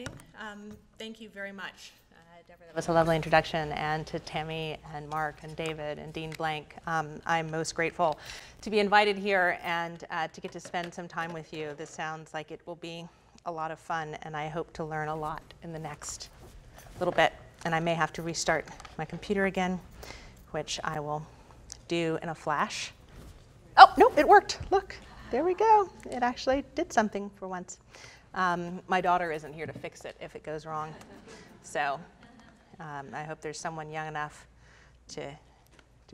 evening. Thank you very much, Deborah. That was a lovely introduction, and to Tammy and Mark and David and Dean Blank. I'm most grateful to be invited here and to get to spend some time with you. This sounds like it will be a lot of fun, and I hope to learn a lot in the next little bit. And I may have to restart my computer again, which I will do in a flash. Oh, no, it worked. Look, there we go. It actually did something for once. My daughter isn't here to fix it if it goes wrong. So I hope there's someone young enough to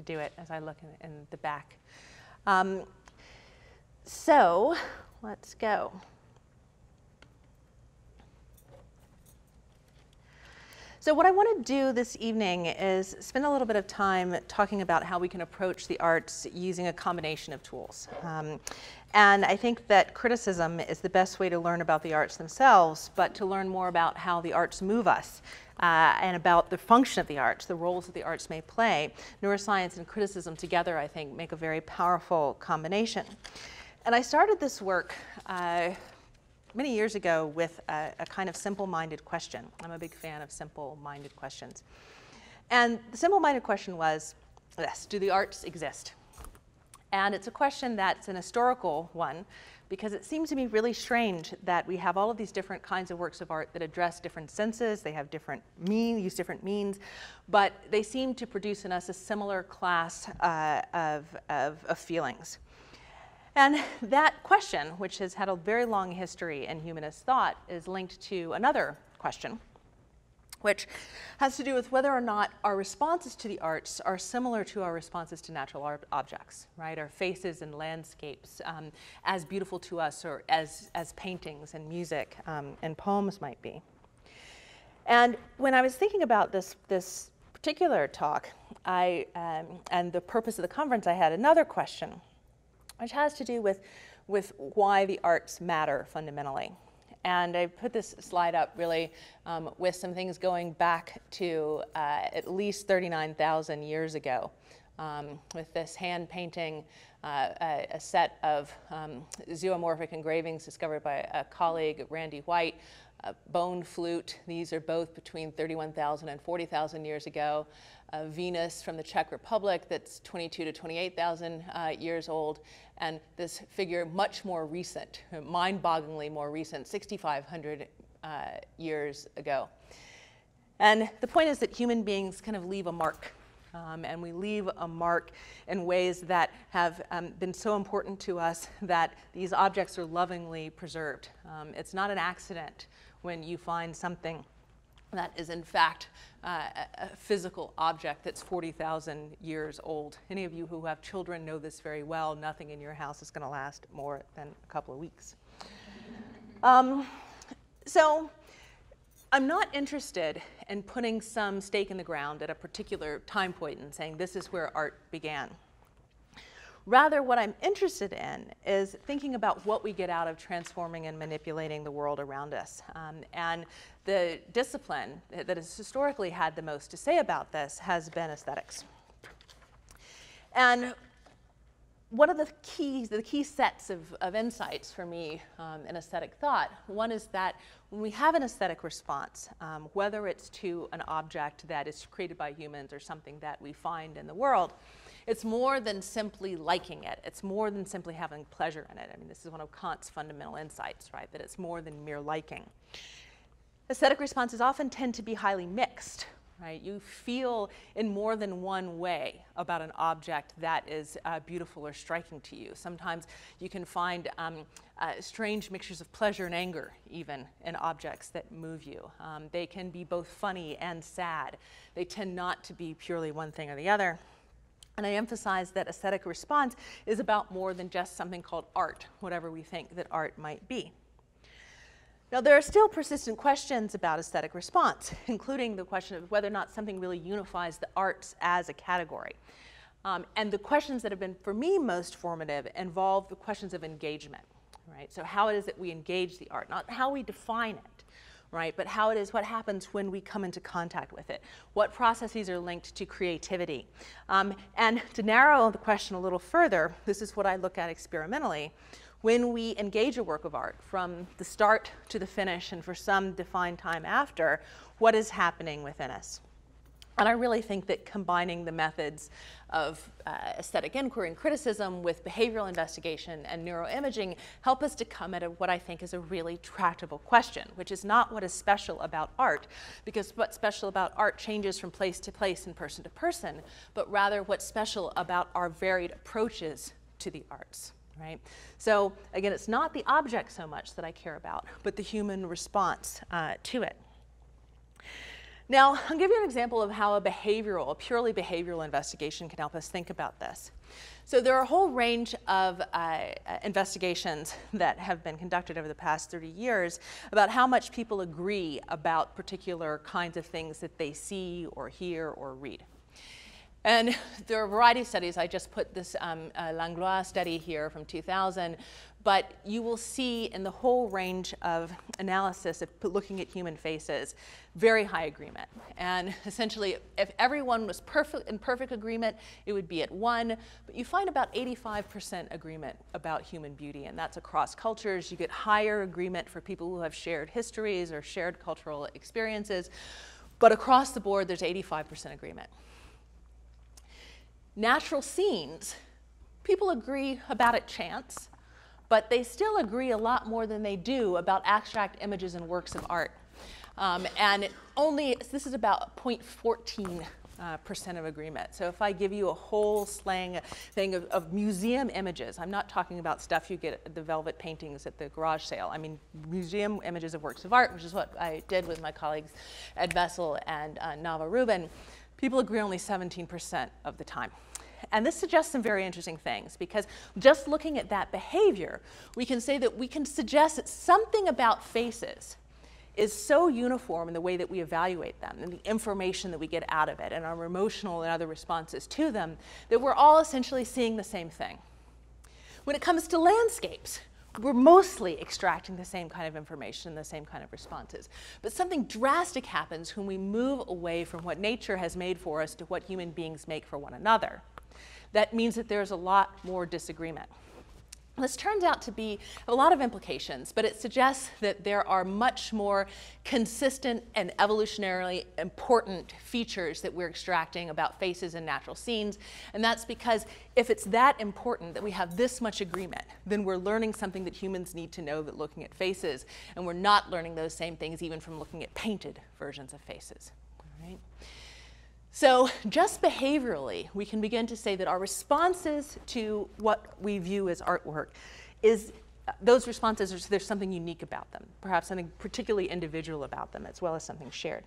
do it as I look in the back. So let's go. So what I want to do this evening is spend a little bit of time talking about how we can approach the arts using a combination of tools. And I think that criticism is the best way to learn about the arts themselves, but to learn more about how the arts move us and about the function of the arts, the roles that the arts may play. Neuroscience and criticism together, I think, make a very powerful combination. And I started this work many years ago with a kind of simple-minded question. I'm a big fan of simple-minded questions. And the simple-minded question was this: do the arts exist? And it's a question that's an historical one, because it seems to me really strange that we have all of these different kinds of works of art that address different senses, they have different use different means, but they seem to produce in us a similar class of feelings. And that question, which has had a very long history in humanist thought, is linked to another question, which has to do with whether or not our responses to the arts are similar to our responses to natural objects, right? Our faces and landscapes as beautiful to us, or as paintings and music and poems might be. And when I was thinking about this particular talk, and the purpose of the conference, I had another question, which has to do with why the arts matter fundamentally. And I put this slide up really with some things going back to at least 39,000 years ago, with this hand painting, a set of zoomorphic engravings discovered by a colleague, Randy White, a bone flute. These are both between 31,000 and 40,000 years ago. Venus from the Czech Republic that's 22 to 28,000 years old. And this figure much more recent, mind-bogglingly more recent, 6,500 years ago. And the point is that human beings kind of leave a mark. And we leave a mark in ways that have been so important to us that these objects are lovingly preserved. It's not an accident when you find something that is in fact a physical object that's 40,000 years old. Any of you who have children know this very well. Nothing in your house is going to last more than a couple of weeks. So I'm not interested in putting some stake in the ground at a particular time point and saying this is where art began. Rather, what I'm interested in is thinking about what we get out of transforming and manipulating the world around us. And the discipline that has historically had the most to say about this has been aesthetics. And one of the key sets of insights for me in aesthetic thought, one is that when we have an aesthetic response, whether it's to an object that is created by humans or something that we find in the world, it's more than simply liking it. It's more than simply having pleasure in it. I mean, this is one of Kant's fundamental insights, right? That it's more than mere liking. Aesthetic responses often tend to be highly mixed, right? You feel in more than one way about an object that is beautiful or striking to you. Sometimes you can find strange mixtures of pleasure and anger, even, in objects that move you. They can be both funny and sad. They tend not to be purely one thing or the other. And I emphasize that aesthetic response is about more than just something called art, whatever we think that art might be. Now, there are still persistent questions about aesthetic response, including the question of whether or not something really unifies the arts as a category. And the questions that have been, for me, most formative involve the questions of engagement, right? So how it is that we engage the art, not how we define it, right? But how it is, what happens when we come into contact with it. What processes are linked to creativity. And to narrow the question a little further, this is what I look at experimentally. when we engage a work of art from the start to the finish and for some defined time after, what is happening within us? And I really think that combining the methods of aesthetic inquiry and criticism with behavioral investigation and neuroimaging help us to come at what I think is a really tractable question, which is not what is special about art, because what's special about art changes from place to place and person to person, but rather what's special about our varied approaches to the arts. Right? So again, it's not the object so much that I care about, but the human response to it. Now, I'll give you an example of how a purely behavioral investigation can help us think about this. So there are a whole range of investigations that have been conducted over the past 30 years about how much people agree about particular kinds of things that they see or hear or read. And there are a variety of studies. I just put this Langlois study here from 2000. But you will see in the whole range of analysis of looking at human faces, very high agreement. And essentially, if everyone was in perfect agreement, it would be at 1. But you find about 85% agreement about human beauty, and that's across cultures. You get higher agreement for people who have shared histories or shared cultural experiences. But across the board, there's 85% agreement. Natural scenes, people agree about it chance, but they still agree a lot more than they do about abstract images and works of art. And this is about 0.14% of agreement. So if I give you a whole slang thing of museum images, I'm not talking about stuff you get at the velvet paintings at the garage sale. I mean museum images of works of art, which is what I did with my colleagues Ed Vessel and Nava Rubin. People agree only 17% of the time. And this suggests some very interesting things, because just looking at that behavior, we can say that we can suggest that something about faces is so uniform in the way that we evaluate them and the information that we get out of it and our emotional and other responses to them, that we're all essentially seeing the same thing. When it comes to landscapes, we're mostly extracting the same kind of information, the same kind of responses. But something drastic happens when we move away from what nature has made for us to what human beings make for one another. That means that there's a lot more disagreement. This turns out to be a lot of implications, but it suggests that there are much more consistent and evolutionarily important features that we're extracting about faces and natural scenes. And that's because if it's that important that we have this much agreement, then we're learning something that humans need to know that looking at faces, and we're not learning those same things even from looking at painted versions of faces. All right? So just behaviorally, we can begin to say that our responses to what we view as artwork those responses, there's something unique about them, perhaps something particularly individual about them, as well as something shared.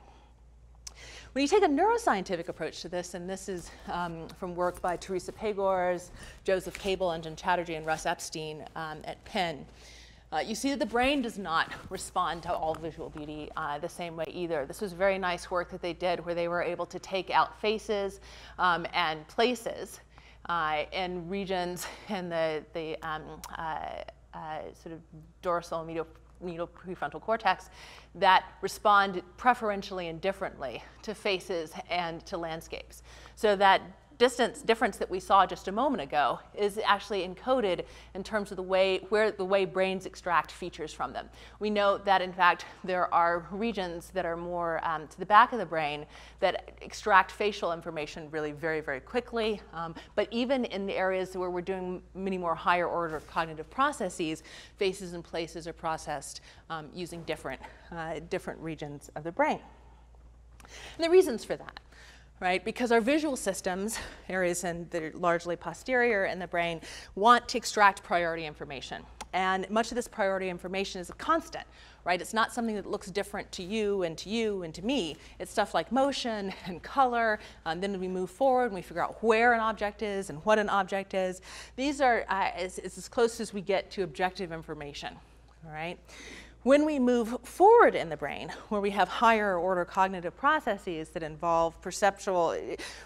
When you take a neuroscientific approach to this, and this is from work by Teresa Pagors, Joseph Cable, Anjan Chatterjee, and Russ Epstein at Penn, you see that the brain does not respond to all visual beauty the same way either. This was very nice work that they did where they were able to take out faces and places in regions in the sort of dorsal and medial prefrontal cortex that respond preferentially and differently to faces and to landscapes. So that difference that we saw just a moment ago is actually encoded in terms of the way brains extract features from them. We know that, in fact, there are regions that are more to the back of the brain that extract facial information really very, very quickly. But even in the areas where we're doing many more higher order cognitive processes, faces and places are processed using different regions of the brain. And the reasons for that. Right? Because our visual systems, areas in the largely posterior in the brain, want to extract priority information. And much of this priority information is a constant, right? It's not something that looks different to you and to you and to me. It's stuff like motion and color. Then we move forward and we figure out where an object is and what an object is. These are it's as close as we get to objective information, all right? When we move forward in the brain, where we have higher order cognitive processes that involve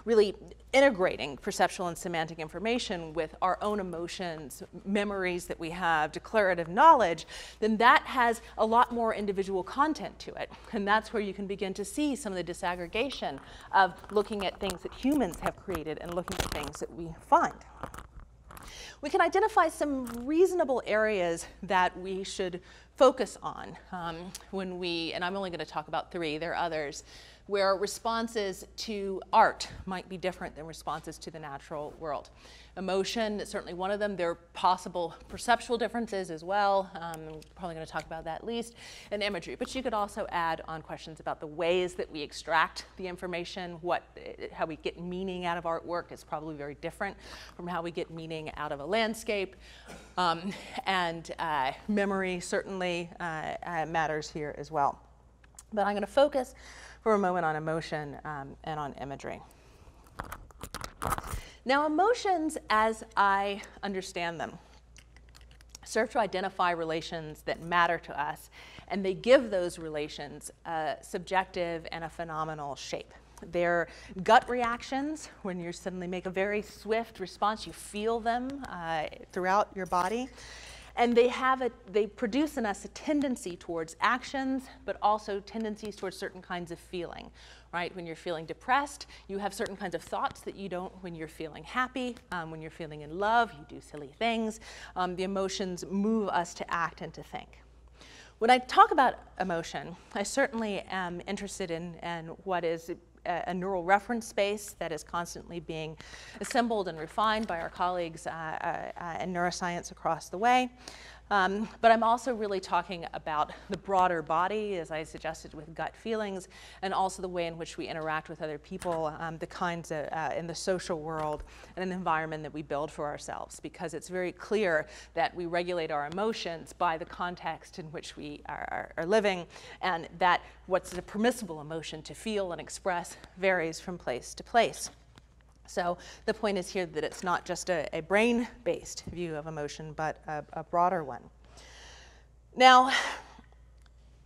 really integrating perceptual and semantic information with our own emotions, memories that we have, declarative knowledge, then that has a lot more individual content to it. And that's where you can begin to see some of the disaggregation of looking at things that humans have created and looking at things that we find. we can identify some reasonable areas that we should focus on when we, and I'm only going to talk about 3, there are others, where responses to art might be different than responses to the natural world. Emotion is certainly one of them. There are possible perceptual differences as well. I'm probably going to talk about that least. And imagery. But you could also add on questions about the ways that we extract the information, how we get meaning out of artwork is probably very different from how we get meaning out of a landscape. And memory certainly matters here as well. But I'm going to focus for a moment on emotion and on imagery. Now, emotions, as I understand them, serve to identify relations that matter to us, and they give those relations a subjective and a phenomenal shape. They're gut reactions. When you suddenly make a very swift response, you feel them throughout your body. And they produce in us a tendency towards actions, but also tendencies towards certain kinds of feeling, right? When you're feeling depressed, you have certain kinds of thoughts that you don't when you're feeling happy. When you're feeling in love, you do silly things. The emotions move us to act and to think. When I talk about emotion, I certainly am interested in what is a neural reference space that is constantly being assembled and refined by our colleagues in neuroscience across the way. But I'm also really talking about the broader body, as I suggested, with gut feelings, and also the way in which we interact with other people, the kinds of, in the social world and in the environment that we build for ourselves, because it's very clear that we regulate our emotions by the context in which we are living, and that what's a permissible emotion to feel and express varies from place to place. So the point is here that it's not just a brain-based view of emotion, but a broader one. Now,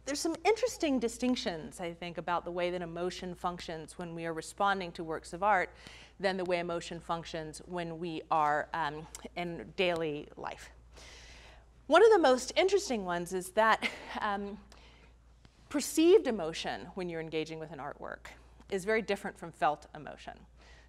there's some interesting distinctions, I think, about the way that emotion functions when we are responding to works of art than the way emotion functions when we are in daily life. One of the most interesting ones is that perceived emotion when you're engaging with an artwork is very different from felt emotion.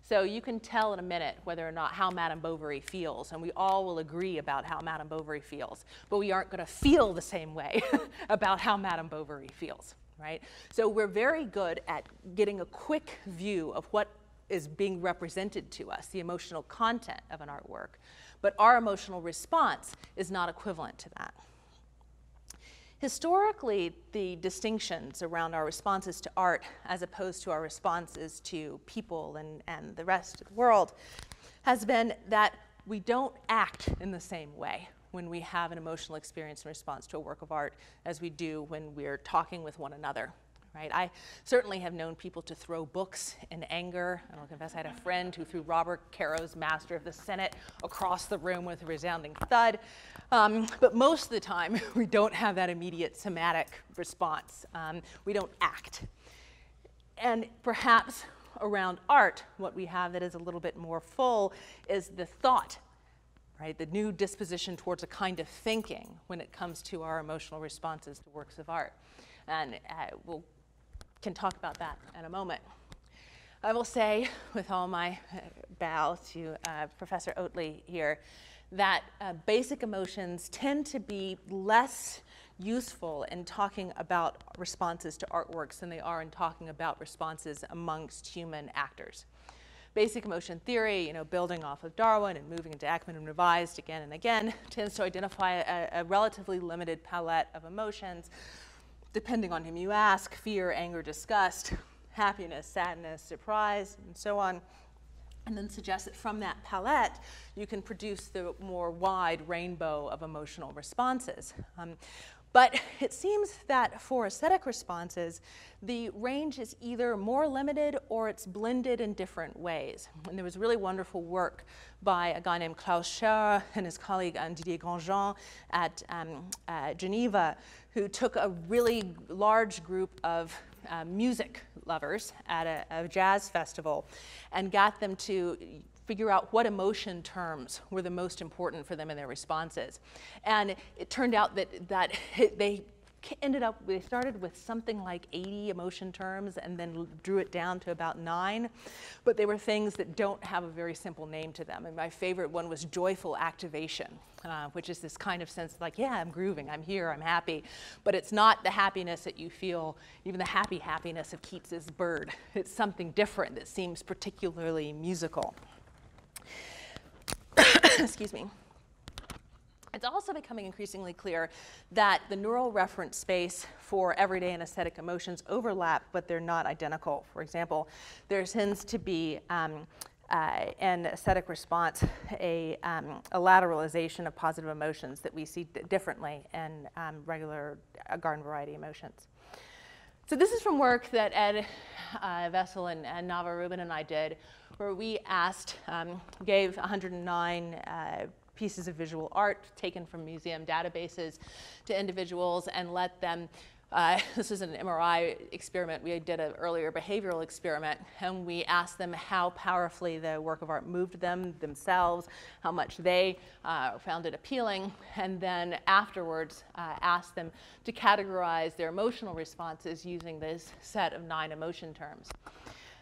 So you can tell in a minute whether or not how Madame Bovary feels, and we all will agree about how Madame Bovary feels, but we aren't going to feel the same way about how Madame Bovary feels, right? So we're very good at getting a quick view of what is being represented to us, the emotional content of an artwork, but our emotional response is not equivalent to that. Historically, the distinctions around our responses to art as opposed to our responses to people and the rest of the world has been that we don't act in the same way when we have an emotional experience in response to a work of art as we do when we're talking with one another. Right? I certainly have known people to throw books in anger. I'll confess I had a friend who threw Robert Caro's Master of the Senate across the room with a resounding thud. But most of the time, we don't have that immediate somatic response. We don't act. And perhaps around art, what we have that is a little bit more full is the thought, right? The new disposition towards a kind of thinking when it comes to our emotional responses to works of art. And we'll can talk about that in a moment. I will say, with all my bow to Professor Oatley here, that basic emotions tend to be less useful in talking about responses to artworks than they are in talking about responses amongst human actors. Basic emotion theory, building off of Darwin and moving into Ekman and revised again and again, tends to identify a relatively limited palette of emotions, depending on whom you ask: fear, anger, disgust, happiness, sadness, surprise, and so on. And then suggest that from that palette, you can produce the more wide rainbow of emotional responses. But it seems that for aesthetic responses, the range is either more limited or it's blended in different ways. And there was really wonderful work by a guy named Klaus Sheryl and his colleague Didier Grandjean at Geneva, who took a really large group of music lovers at a jazz festival and got them to figure out what emotion terms were the most important for them in their responses. And it turned out that they they started with something like 80 emotion terms and then drew it down to about 9, but they were things that don't have a very simple name to them. And my favorite one was joyful activation, which is this kind of sense like, yeah, I'm grooving, I'm here, I'm happy, but it's not the happiness that you feel, even the happiness of Keats's bird. It's something different that seems particularly musical. Excuse me. It's also becoming increasingly clear that the neural reference space for everyday and aesthetic emotions overlap, but they're not identical. For example, there tends to be an aesthetic response, a lateralization of positive emotions that we see differently in regular garden variety emotions. So this is from work that Ed Vessel and Nava Rubin and I did, where we asked, gave 109 pieces of visual art taken from museum databases to individuals and let them, this is an MRI experiment, we did an earlier behavioral experiment, and we asked them how powerfully the work of art moved them themselves, how much they found it appealing, and then afterwards asked them to categorize their emotional responses using this set of 9 emotion terms.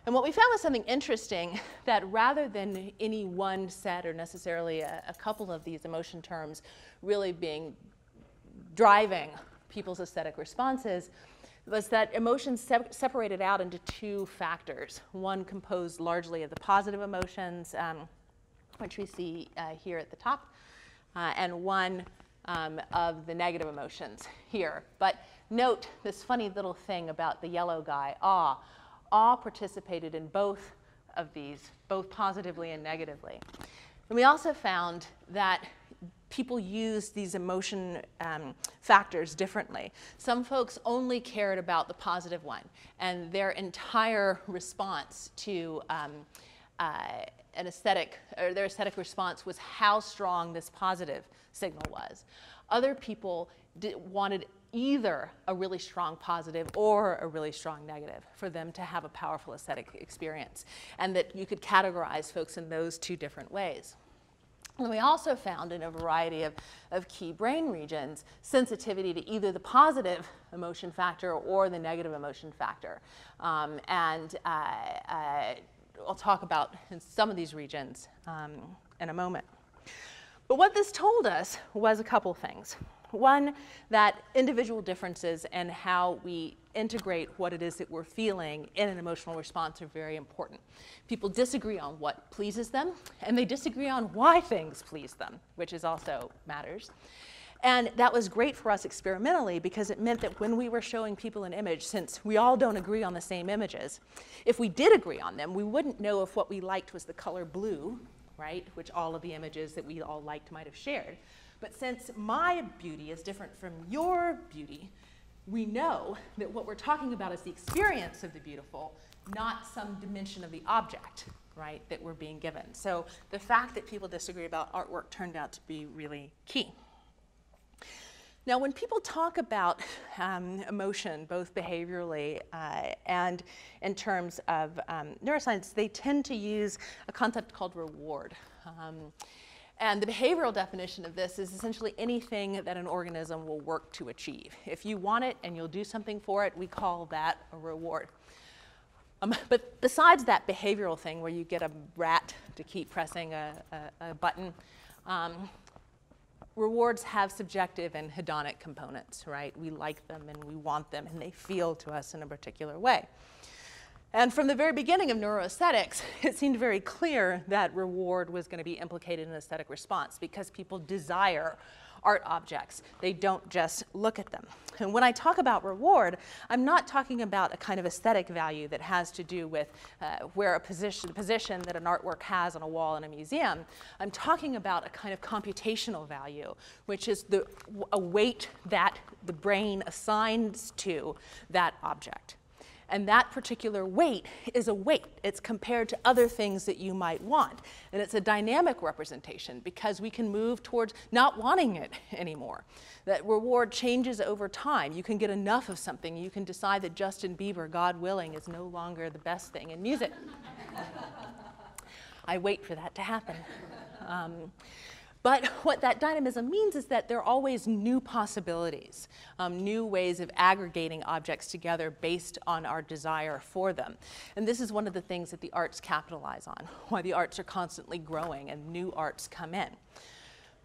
And what we found was something interesting, that rather than any one set or necessarily a couple of these emotion terms really being driving people's aesthetic responses, was that emotions separated out into 2 factors. One composed largely of the positive emotions, which we see here at the top, and one of the negative emotions here. But note this funny little thing about the yellow guy, awe. Awe participated in both of these, both positively and negatively. And we also found that people use these emotion factors differently. Some folks only cared about the positive one, and their entire response to an aesthetic, or their aesthetic response was how strong this positive signal was. Other people wanted either a really strong positive or a really strong negative for them to have a powerful aesthetic experience, and that you could categorize folks in those 2 different ways. And we also found in a variety of key brain regions sensitivity to either the positive emotion factor or the negative emotion factor. I'll talk about in some of these regions in a moment. But what this told us was a couple things. One, that individual differences in how we integrate what it is that we're feeling in an emotional response are very important. People disagree on what pleases them, and they disagree on why things please them, which is also matters. And that was great for us experimentally because it meant that when we were showing people an image, since we all don't agree on the same images, if we did agree on them, we wouldn't know if what we liked was the color blue, right, which all of the images that we all liked might have shared. But since my beauty is different from your beauty, we know that what we're talking about is the experience of the beautiful, not some dimension of the object, right, that we're being given. So the fact that people disagree about artwork turned out to be really key. Now, when people talk about emotion, both behaviorally and in terms of neuroscience, they tend to use a concept called reward. And the behavioral definition of this is essentially anything that an organism will work to achieve. If you want it and you'll do something for it, we call that a reward. But besides that behavioral thing where you get a rat to keep pressing a button, rewards have subjective and hedonic components, right? We like them and we want them and they feel to us in a particular way. And from the very beginning of neuroaesthetics, it seemed very clear that reward was going to be implicated in aesthetic response because people desire art objects. They don't just look at them. And when I talk about reward, I'm not talking about a kind of aesthetic value that has to do with where the position that an artwork has on a wall in a museum. I'm talking about a kind of computational value, which is a weight that the brain assigns to that object. And that particular weight is a weight. It's compared to other things that you might want. And it's a dynamic representation because we can move towards not wanting it anymore. That reward changes over time. You can get enough of something. You can decide that Justin Bieber, God willing, is no longer the best thing in music. I wait for that to happen. But what that dynamism means is that there are always new possibilities, new ways of aggregating objects together based on our desire for them. And this is one of the things that the arts capitalize on, why the arts are constantly growing and new arts come in.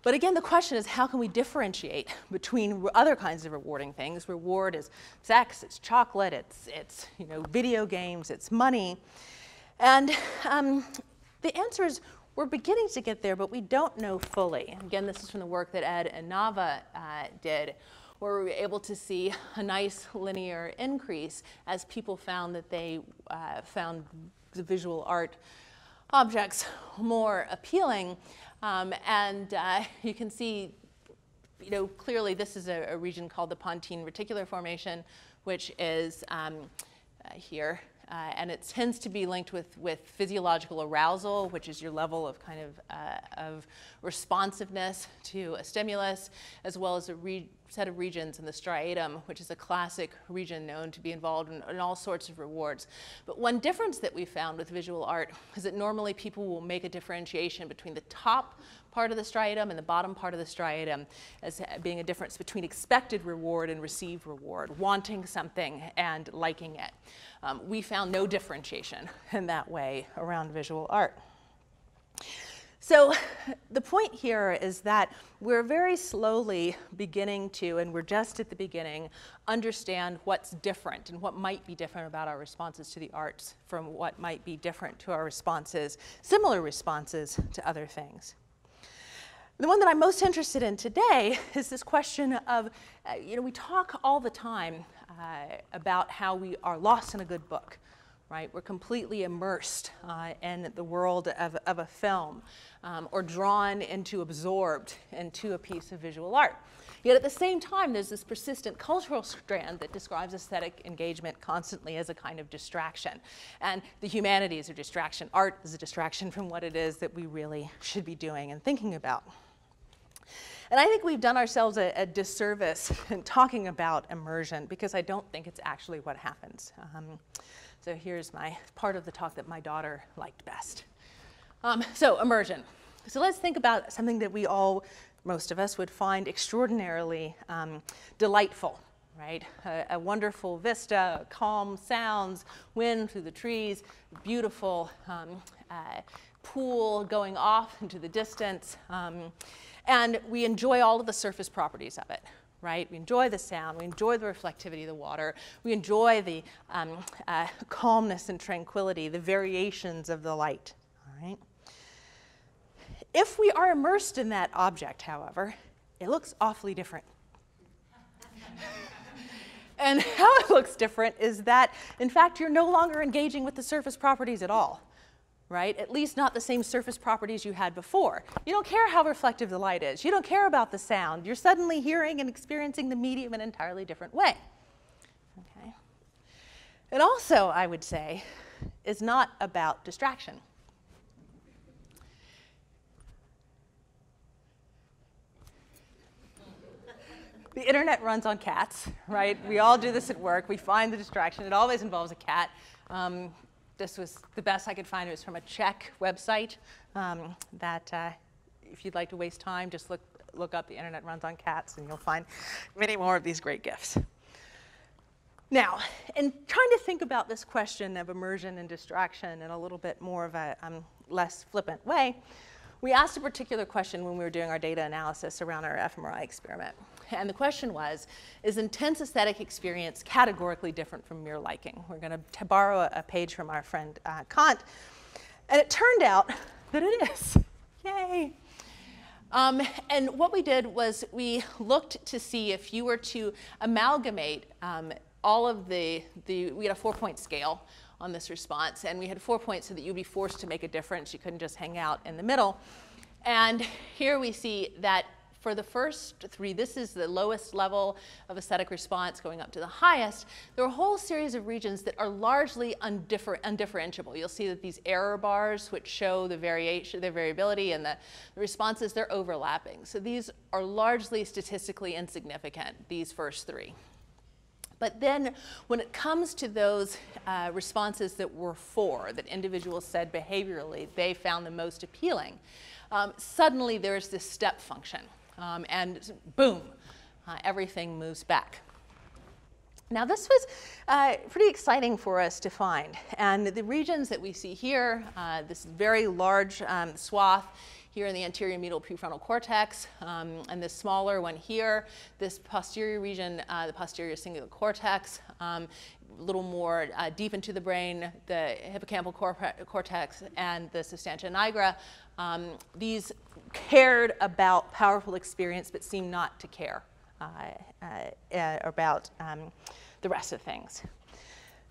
But again, the question is, how can we differentiate between other kinds of rewarding things? Reward is sex, it's chocolate, it's video games, it's money. And the answer is, we're beginning to get there, but we don't know fully. Again, this is from the work that Ed and Nava did, where we were able to see a nice linear increase as people found that they found the visual art objects more appealing. You can see, clearly this is a region called the Pontine Reticular Formation, which is here. And it tends to be linked with physiological arousal, which is your level of of responsiveness to a stimulus, as well as a set of regions in the striatum, which is a classic region known to be involved in all sorts of rewards. But one difference that we found with visual art is that normally people will make a differentiation between the top part of the striatum and the bottom part of the striatum as being a difference between expected reward and received reward, wanting something and liking it. We found no differentiation in that way around visual art. So the point here is that we're very slowly beginning to, and we're just at the beginning, understand what's different and what might be different about our responses to the arts from what might be different to our responses, similar responses to other things. The one that I'm most interested in today is this question of, we talk all the time about how we are lost in a good book, right? We're completely immersed in the world of a film or drawn into, absorbed into a piece of visual art. Yet at the same time, there's this persistent cultural strand that describes aesthetic engagement constantly as a kind of distraction. And the humanities are distraction. Art is a distraction from what it is that we really should be doing and thinking about. And I think we've done ourselves a disservice in talking about immersion, because I don't think it's actually what happens. So here's my part of the talk that my daughter liked best. So immersion. So let's think about something that we all, most of us, would find extraordinarily delightful, right? A wonderful vista, calm sounds, wind through the trees, beautiful pool going off into the distance. And we enjoy all of the surface properties of it, right? We enjoy the sound, we enjoy the reflectivity of the water, we enjoy the calmness and tranquility, the variations of the light, all right? If we are immersed in that object, however, it looks awfully different. And how it looks different is that, in fact, you're no longer engaging with the surface properties at all. Right? At least not the same surface properties you had before. You don't care how reflective the light is. You don't care about the sound. You're suddenly hearing and experiencing the medium in an entirely different way. Okay? It also, I would say, is not about distraction. The internet runs on cats, right? We all do this at work. We find the distraction. It always involves a cat. This was the best I could find. It was from a Czech website that if you'd like to waste time, just look up The Internet Runs on Cats, and you'll find many more of these great gifs. Now, in trying to think about this question of immersion and distraction in a little bit more of a less flippant way, we asked a particular question when we were doing our data analysis around our fMRI experiment. And the question was, is intense aesthetic experience categorically different from mere liking? We're going to borrow a page from our friend Kant. And it turned out that it is. Yay. And what we did was we looked to see if you were to amalgamate all of we had a 4-point scale on this response, and we had 4 points so that you'd be forced to make a difference. You couldn't just hang out in the middle. And here we see that for the first 3, this is the lowest level of aesthetic response going up to the highest. There are a whole series of regions that are largely undifferentiable. You'll see that these error bars, which show the variability and the responses, they're overlapping. So these are largely statistically insignificant, these first 3. But then when it comes to those responses that were 4, that individuals said behaviorally they found the most appealing, suddenly there's this step function, and boom, everything moves back. Now this was pretty exciting for us to find, and the regions that we see here, this very large swath here in the anterior medial prefrontal cortex, and this smaller one here, this posterior region, the posterior cingulate cortex, a little more deep into the brain, the hippocampal cortex and the substantia nigra. These cared about powerful experience but seem not to care about the rest of things.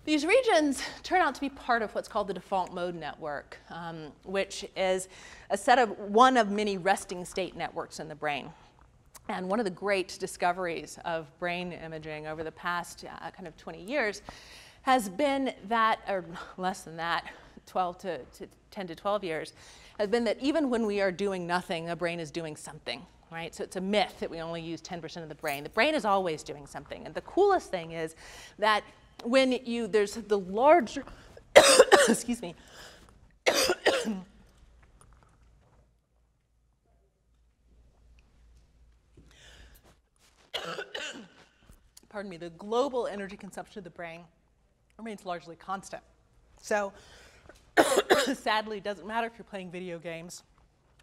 These regions turn out to be part of what's called the default mode network, which is one of many resting state networks in the brain. And one of the great discoveries of brain imaging over the past kind of 20 years has been that, or less than that, 10 to 12 years, has been that even when we are doing nothing, the brain is doing something. Right? So it's a myth that we only use 10% of the brain. The brain is always doing something. And the coolest thing is that when there's the large, excuse me, pardon me, the global energy consumption of the brain remains largely constant. So sadly, it doesn't matter if you're playing video games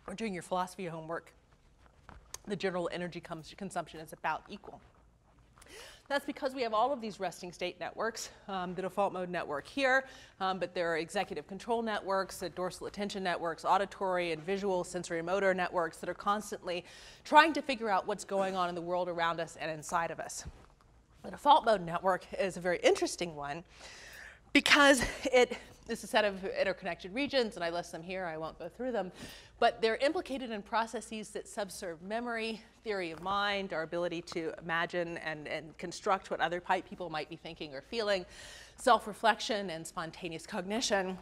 or doing your philosophy homework. The general energy consumption is about equal. That's because we have all of these resting state networks, the default mode network here, but there are executive control networks, dorsal attention networks, auditory and visual sensory motor networks that are constantly trying to figure out what's going on in the world around us and inside of us. The default mode network is a very interesting one because it is a set of interconnected regions, and I list them here, I won't go through them, but they're implicated in processes that subserve memory, theory of mind, our ability to imagine and construct what other people might be thinking or feeling, self-reflection and spontaneous cognition.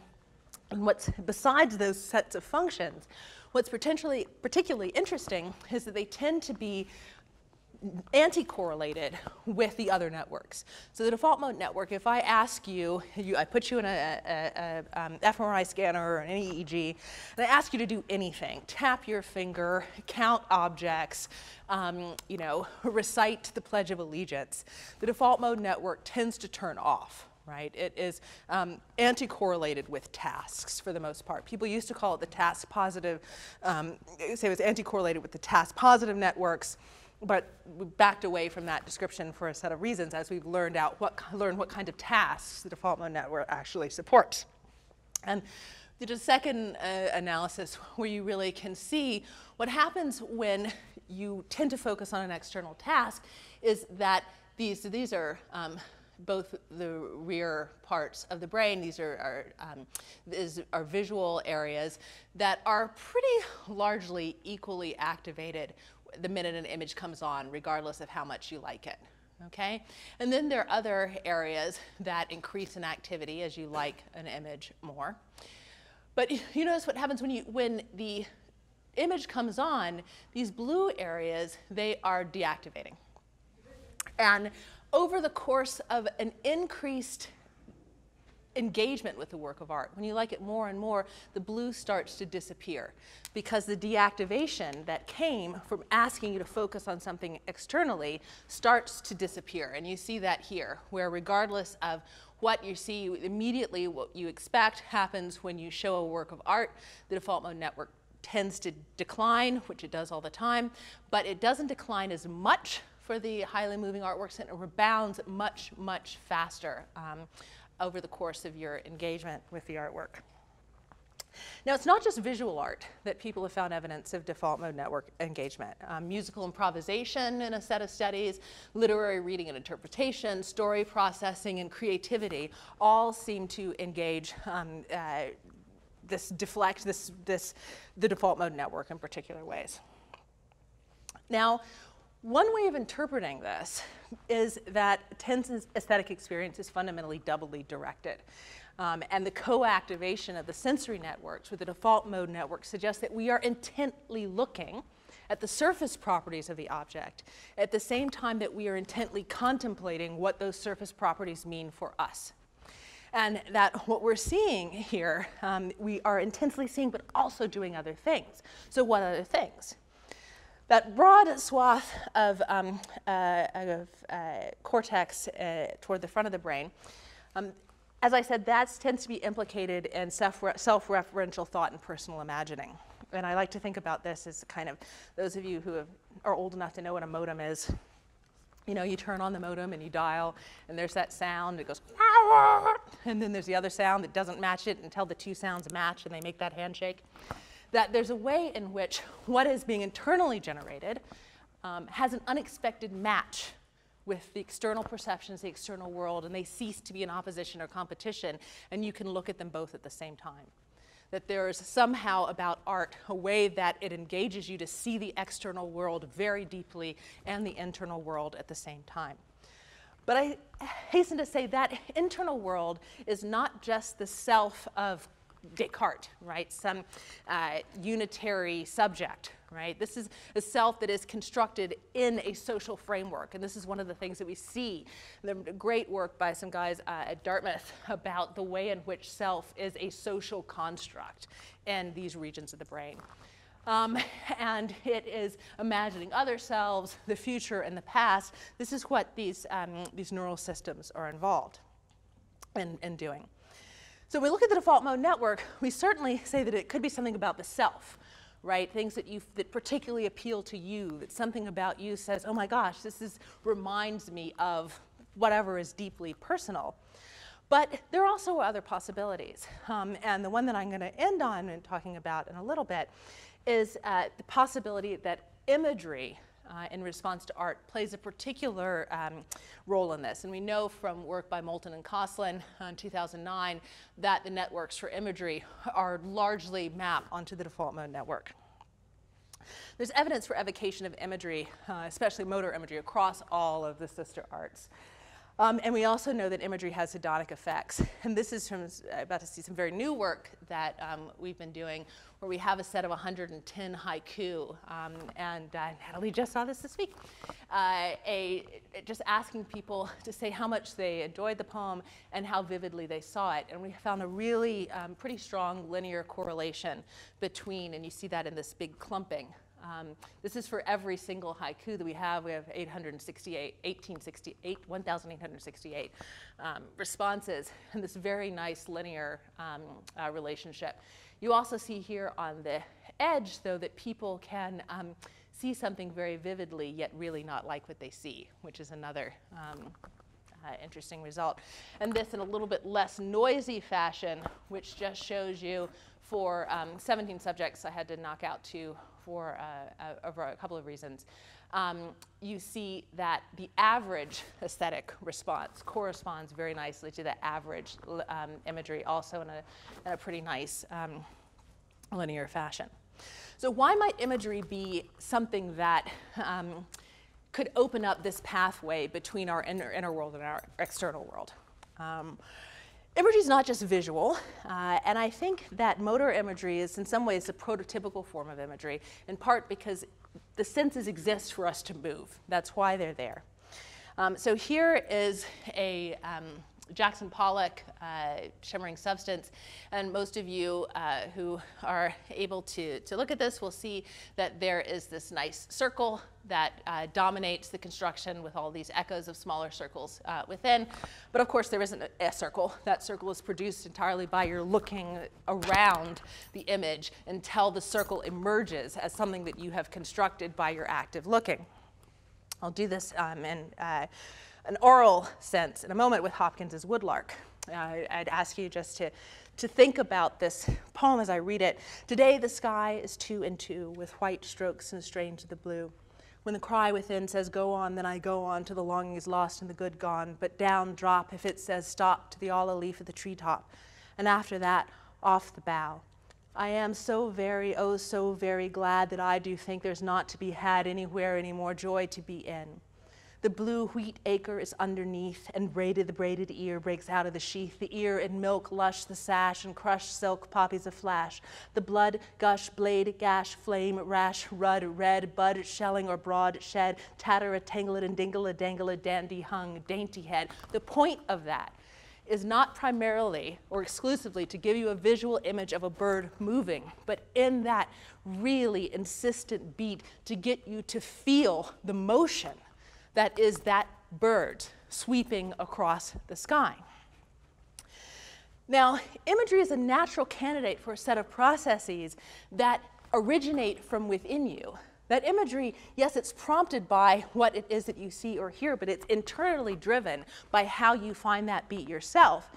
And besides those sets of functions, what's particularly interesting is that they tend to be anti-correlated with the other networks. So the default mode network, if I ask you, I put you in a fMRI scanner or an EEG, and I ask you to do anything, tap your finger, count objects, recite the Pledge of Allegiance, the default mode network tends to turn off. Right? It is anti-correlated with tasks for the most part. People used to call it the task positive, say it was anti-correlated with the task positive networks, but we backed away from that description for a set of reasons as we've learned what kind of tasks the default mode network actually supports. And did a second analysis where you really can see what happens when you tend to focus on an external task is that these are both the rear parts of the brain. These are visual areas that are pretty largely equally activated the minute an image comes on, regardless of how much you like it. Okay? And then there are other areas that increase in activity as you like an image more. But you notice what happens when the image comes on, these blue areas, they are deactivating. And over the course of an increased engagement with the work of art, when you like it more and more, the blue starts to disappear because the deactivation that came from asking you to focus on something externally starts to disappear. And you see that here, where regardless of what you see, immediately what you expect happens when you show a work of art. The default mode network tends to decline, which it does all the time, but it doesn't decline as much for the highly moving artworks, and it rebounds much, much faster over the course of your engagement with the artwork. Now, it's not just visual art that people have found evidence of default mode network engagement. Musical improvisation in a set of studies, literary reading and interpretation, story processing, and creativity all seem to engage the default mode network in particular ways. Now, one way of interpreting this is that Tenzin's aesthetic experience is fundamentally doubly directed. And the co-activation of the sensory networks with the default mode network suggests that we are intently looking at the surface properties of the object at the same time that we are intently contemplating what those surface properties mean for us. And that what we're seeing here, we are intensely seeing, but also doing other things. So what other things? That broad swath of cortex toward the front of the brain, as I said, that tends to be implicated in self-referential thought and personal imagining. And I like to think about this as kind of, those of you who are old enough to know what a modem is, you know, you turn on the modem and you dial, and there's that sound, it goes, and then there's the other sound that doesn't match it until the two sounds match and they make that handshake. That there's a way in which what is being internally generated has an unexpected match with the external perceptions, the external world, and they cease to be in opposition or competition, and you can look at them both at the same time. That there is somehow about art a way that it engages you to see the external world very deeply and the internal world at the same time. But I hasten to say that internal world is not just the self of Descartes, right? Some unitary subject, right? This is a self that is constructed in a social framework, and this is one of the things that we see. The great work by some guys at Dartmouth about the way in which self is a social construct in these regions of the brain. And it is imagining other selves, the future and the past. This is what these neural systems are involved in doing. So when we look at the default mode network, we certainly say that it could be something about the self, right? Things that particularly appeal to you, that something about you says, oh my gosh, reminds me of whatever is deeply personal. But there are also other possibilities. And the one that I'm going to end on and talking about in a little bit is the possibility that imagery in response to art plays a particular role in this. And we know from work by Moulton and Coslin in 2009 that the networks for imagery are largely mapped onto the default mode network. There's evidence for evocation of imagery, especially motor imagery, across all of the sister arts. And we also know that imagery has hedonic effects. And this is from, about to see some very new work that we've been doing, where we have a set of 110 haiku. And Natalie just saw this week. Just asking people to say how much they enjoyed the poem and how vividly they saw it. And we found a really pretty strong linear correlation between, and you see that in this big clumping. This is for every single haiku that we have. We have 1,868 responses, and this very nice linear relationship. You also see here on the edge, though, that people can see something very vividly, yet really not like what they see, which is another interesting result. And this in a little bit less noisy fashion, which just shows you for 17 subjects I had to knock out two for over a couple of reasons. You see that the average aesthetic response corresponds very nicely to the average imagery, also in a pretty nice linear fashion. So why might imagery be something that could open up this pathway between our inner world and our external world? Imagery is not just visual, and I think that motor imagery is in some ways a prototypical form of imagery, in part because the senses exist for us to move. That's why they're there. So here is a Jackson Pollock shimmering substance, and most of you who are able to look at this will see that there is this nice circle that dominates the construction with all these echoes of smaller circles within. But of course there isn't a circle. That circle is produced entirely by your looking around the image until the circle emerges as something that you have constructed by your active looking. I'll do this in an oral sense in a moment with Hopkins's Woodlark. I'd ask you just to think about this poem as I read it. Today the sky is 2 and 2 with white strokes and strange the blue. When the cry within says go on, then I go on till the longing is lost and the good gone. But down drop if it says stop to the olive leaf at the treetop. And after that, off the bough. I am so very, oh so very glad that I do think there's not to be had anywhere any more joy to be in. The blue wheat acre is underneath, and braided the braided ear breaks out of the sheath. The ear in milk lush the sash, and crushed silk poppies a flash. The blood gush, blade gash, flame rash, rud red, bud shelling or broad shed, tatter a tangle it and dingle a dangle a dandy hung dainty head. The point of that is not primarily or exclusively to give you a visual image of a bird moving, but in that really insistent beat to get you to feel the motion that is that bird sweeping across the sky. Now, imagery is a natural candidate for a set of processes that originate from within you. That imagery, yes, it's prompted by what it is that you see or hear, but it's internally driven by how you find that beat yourself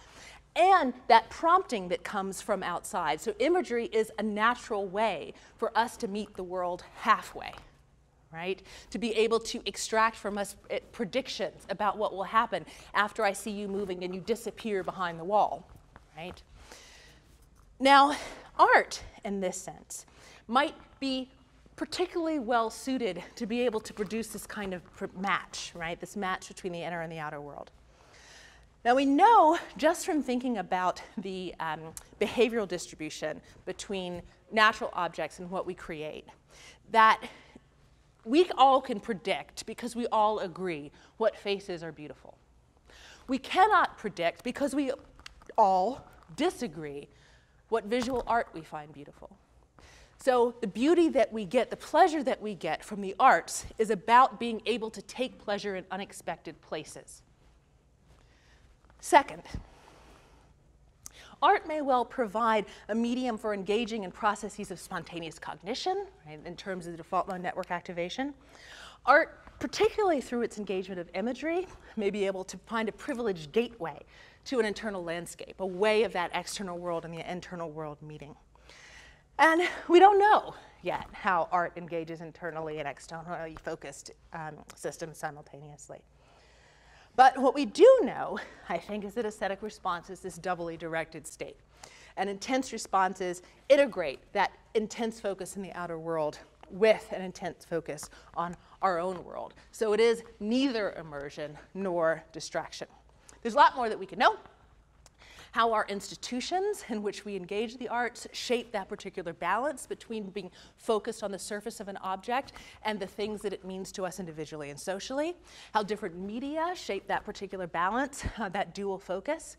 and that prompting that comes from outside. So imagery is a natural way for us to meet the world halfway, right? To be able to extract from us predictions about what will happen after I see you moving and you disappear behind the wall, right? Now, art, in this sense, might be particularly well suited to be able to produce this kind of match, right? This match between the inner and the outer world. Now we know, just from thinking about the behavioral distribution between natural objects and what we create, that we all can predict, because we all agree, what faces are beautiful. We cannot predict, because we all disagree, what visual art we find beautiful. So the beauty that we get, the pleasure that we get from the arts is about being able to take pleasure in unexpected places. Second, art may well provide a medium for engaging in processes of spontaneous cognition, right, in terms of the default mode network activation. Art, particularly through its engagement of imagery, may be able to find a privileged gateway to an internal landscape, a way of that external world and the internal world meeting. And we don't know yet how art engages internally and externally focused systems simultaneously. But what we do know, I think, is that aesthetic response is this doubly directed state. And intense responses integrate that intense focus in the outer world with an intense focus on our own world. So it is neither immersion nor distraction. There's a lot more that we can know. How our institutions in which we engage the arts shape that particular balance between being focused on the surface of an object and the things that it means to us individually and socially. How different media shape that particular balance, that dual focus.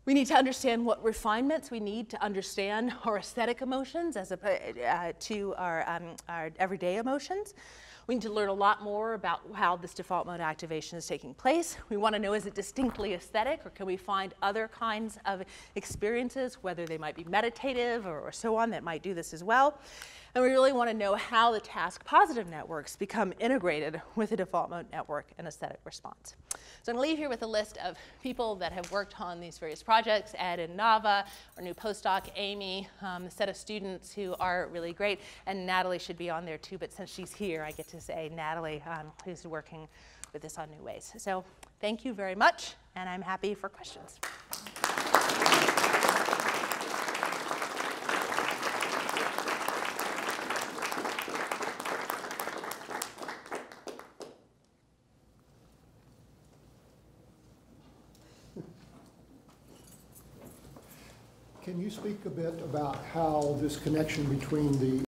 We need to understand what refinements we need to understand our aesthetic emotions as to our everyday emotions. We need to learn a lot more about how this default mode activation is taking place. We want to know, is it distinctly aesthetic, or can we find other kinds of experiences, whether they might be meditative or so on, that might do this as well. And we really want to know how the task positive networks become integrated with the default mode network and aesthetic response. So I'm going to leave here with a list of people that have worked on these various projects: Ed and Nava, our new postdoc, Amy, a set of students who are really great, and Natalie should be on there too, but since she's here, I get to say Natalie, who's working with this on new ways. So thank you very much, and I'm happy for questions. Can you speak a bit about how this connection between the